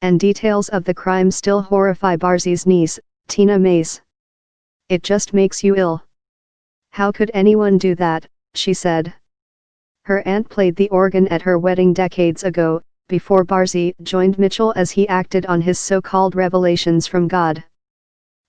and details of the crime still horrify Barzees' niece, Tina Mace. "It just makes you ill. How could anyone do that?" she said. Her aunt played the organ at her wedding decades ago, before Barzees joined Mitchell as he acted on his so-called revelations from God.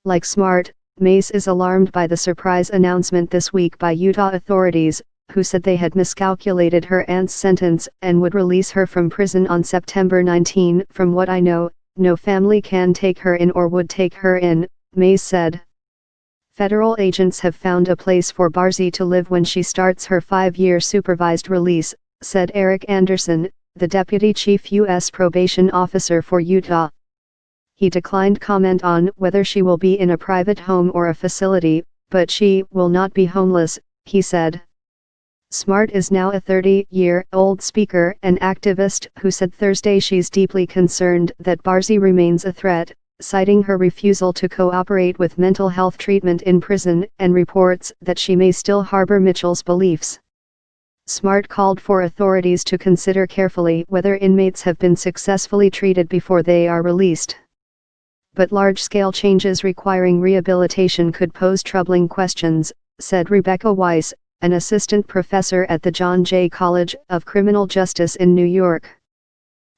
Like Smart, Mace is alarmed by the surprise announcement this week by Utah authorities, who said they had miscalculated her aunt's sentence and would release her from prison on September 19. "From what I know, no family can take her in or would take her in," Mace said. "Federal agents have found a place for Barzees to live when she starts her 5-year supervised release," said Eric Anderson, the deputy chief U.S. probation officer for Utah. He declined comment on whether she will be in a private home or a facility, but she will not be homeless, he said. Smart is now a 30-year-old speaker and activist who said Thursday she's deeply concerned that Barzees remains a threat, citing her refusal to cooperate with mental health treatment in prison and reports that she may still harbor Mitchell's beliefs. Smart called for authorities to consider carefully whether inmates have been successfully treated before they are released. But large-scale changes requiring rehabilitation could pose troubling questions, said Rebecca Weiss, an assistant professor at the John Jay College of Criminal Justice in New York.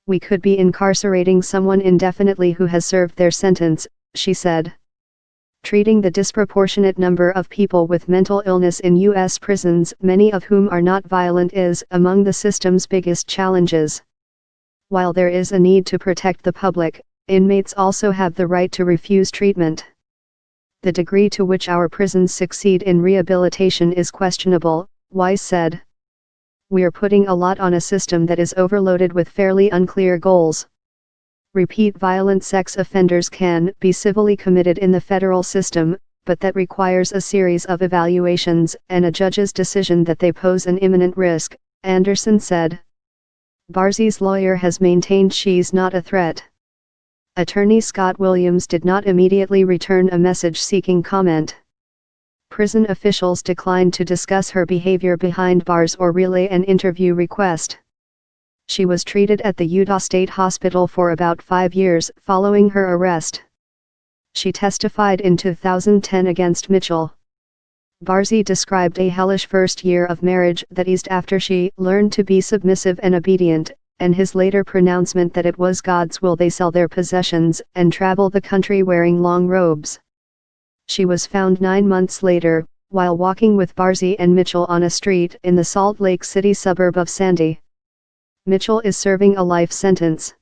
"We could be incarcerating someone indefinitely who has served their sentence," she said. Treating the disproportionate number of people with mental illness in U.S. prisons, many of whom are not violent, is among the system's biggest challenges. While there is a need to protect the public, inmates also have the right to refuse treatment. "The degree to which our prisons succeed in rehabilitation is questionable," Weiss said. "We're putting a lot on a system that is overloaded with fairly unclear goals. Repeat violent sex offenders can be civilly committed in the federal system, but that requires a series of evaluations and a judge's decision that they pose an imminent risk," Anderson said. Barzees' lawyer has maintained she's not a threat. Attorney Scott Williams did not immediately return a message seeking comment. Prison officials declined to discuss her behavior behind bars or relay an interview request. She was treated at the Utah State Hospital for about 5 years following her arrest. She testified in 2010 against Mitchell. Barzees described a hellish first year of marriage that eased after she learned to be submissive and obedient, and his later pronouncement that it was God's will they sell their possessions and travel the country wearing long robes. She was found 9 months later, while walking with Barzees and Mitchell on a street in the Salt Lake City suburb of Sandy. Mitchell is serving a life sentence.